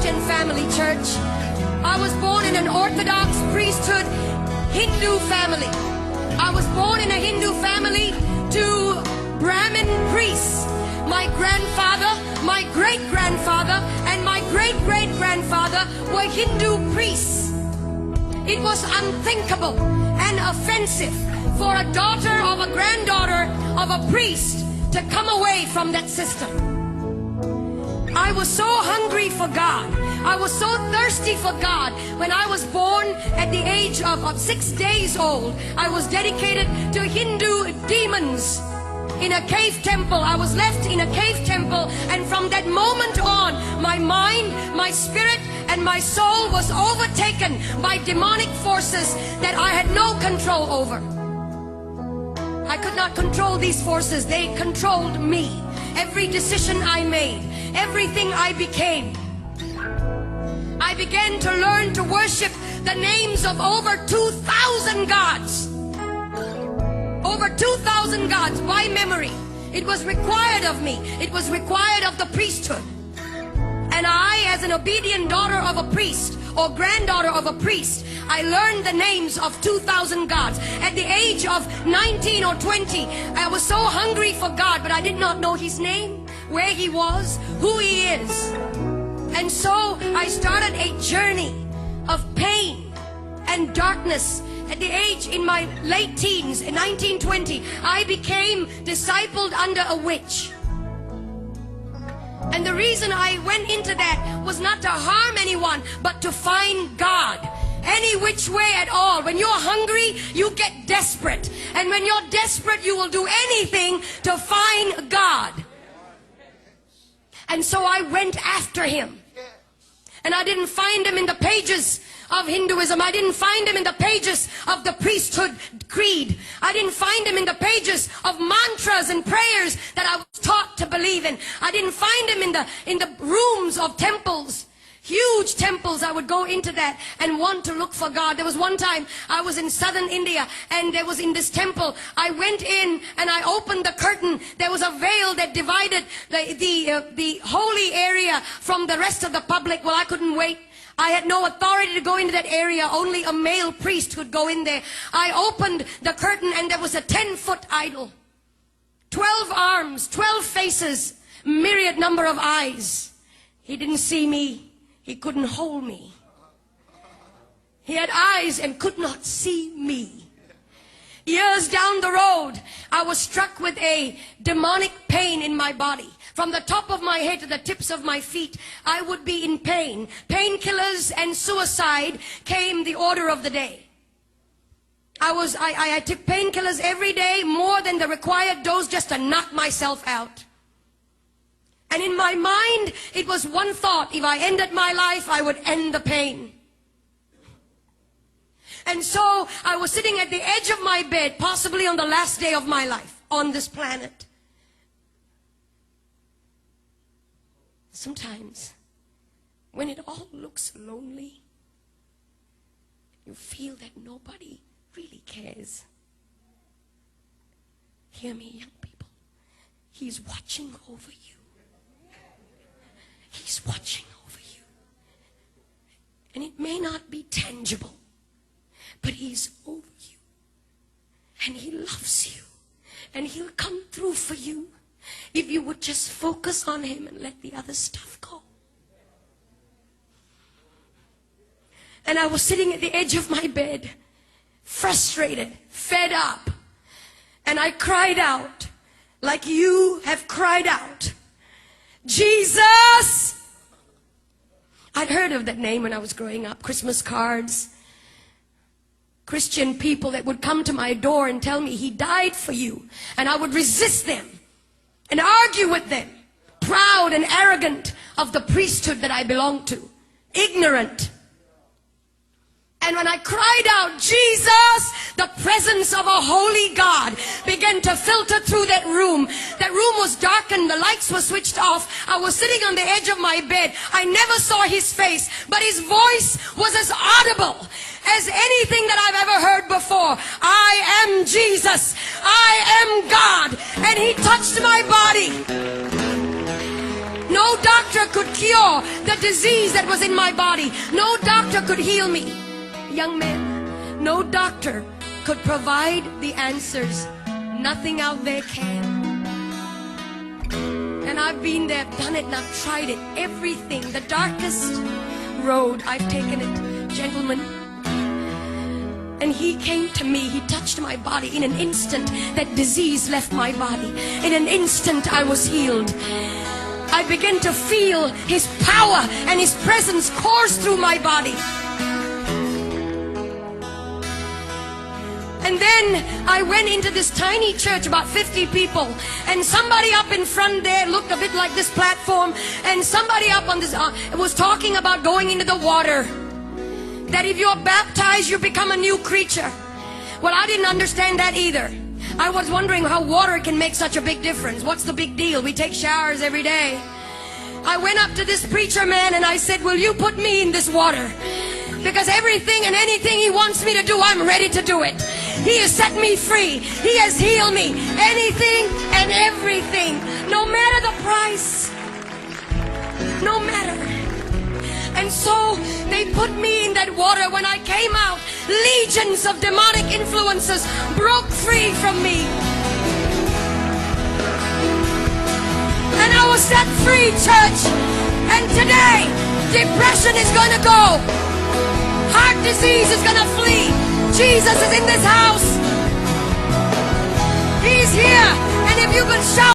Christian family, church. I was born in an Orthodox priesthood Hindu family. I was born in a Hindu family to Brahmin priests. My grandfather, my great-grandfather, and my great-great-grandfather were Hindu priests. It was unthinkable and offensive for a daughter of a granddaughter of a priest to come away from that system. I was so hungry for God. I was so thirsty for God. When I was born at the age of 6 days old, I was dedicated to Hindu demons in a cave temple. I was left in a cave temple, and from that moment on, my mind, my spirit, and my soul was overtaken by demonic forces that I had no control over. I could not control these forces. They controlled me. Every decision I made, everything I became. I began to learn to worship the names of over 2,000 gods. Over 2,000 gods by memory. It was required of me. It was required of the priesthood. And I, as an obedient daughter of a priest or granddaughter of a priest, I learned the names of 2,000 gods. At the age of 19 or 20, I was so hungry for God, but I did not know His name, where He was, who He is. And so I started a journey of pain and darkness. At the age, in my late teens, in 1920, I became discipled under a witch. And the reason I went into that was not to harm anyone, but to find God. Any which way at all. When you're hungry, you get desperate. And when you're desperate, you will do anything to find God. And so I went after Him. And I didn't find Him in the pages of Hinduism. I didn't find Him in the pages of the priesthood creed. I didn't find Him in the pages of mantras and prayers that I was taught to believe in. I didn't find Him in the rooms of temples. Huge temples. I would go into that and want to look for God. There was one time I was in southern India, and there was in this temple. I went in and I opened the curtain. There was a veil that divided the holy area from the rest of the public. Well, I couldn't wait. I had no authority to go into that area. Only a male priest could go in there. I opened the curtain, and there was a 10-foot idol. 12 arms, 12 faces, myriad number of eyes. He didn't see me. He couldn't hold me. He had eyes and could not see me. Years down the road, I was struck with a demonic pain in my body. From the top of my head to the tips of my feet, I would be in pain. Painkillers and suicide came the order of the day. I took painkillers every day, more than the required dose, just to knock myself out. And in my mind, it was one thought: if I ended my life, I would end the pain. And so I was sitting at the edge of my bed, possibly on the last day of my life on this planet. Sometimes, when it all looks lonely, you feel that nobody really cares. Hear me, young people. He's watching over you. He's watching over you. And it may not be tangible, but He's over you. And He loves you. And He'll come through for you if you would just focus on Him and let the other stuff go. And I was sitting at the edge of my bed, frustrated, fed up. And I cried out like you have cried out. Jesus! I'd heard of that name when I was growing up. Christmas cards. Christian people that would come to my door and tell me He died for you. And I would resist them and argue with them. Proud and arrogant of the priesthood that I belonged to. Ignorant. And when I cried out, Jesus, the presence of a holy God began to filter through that room. That room was darkened. The lights were switched off. I was sitting on the edge of my bed. I never saw His face, but His voice was as audible as anything that I've ever heard before. I am Jesus. I am God. And He touched my body. No doctor could cure the disease that was in my body. No doctor could heal me. Young man, no doctor could provide the answers. Nothing out there can. And I've been there, done it, and I've tried it. Everything, the darkest road, I've taken it. Gentlemen, and he came to me, he touched my body. In an instant, that disease left my body. In an instant, I was healed. I began to feel his power and his presence course through my body. And then I went into this tiny church, about 50 people, and somebody up in front there looked a bit like this platform, and somebody up on this was talking about going into the water. That if you're baptized, you become a new creature. Well, I didn't understand that either. I was wondering how water can make such a big difference. What's the big deal? We take showers every day. I went up to this preacher man and I said, will you put me in this water? Because everything and anything he wants me to do, I'm ready to do it. He has set me free. He has healed me. Anything and everything. No matter the price. No matter. And so they put me in that water. When I came out, legions of demonic influences broke free from me. And I was set free, church. And today, depression is going to go. Heart disease is going to flee. Jesus is in this house. He's here. And if you can shout.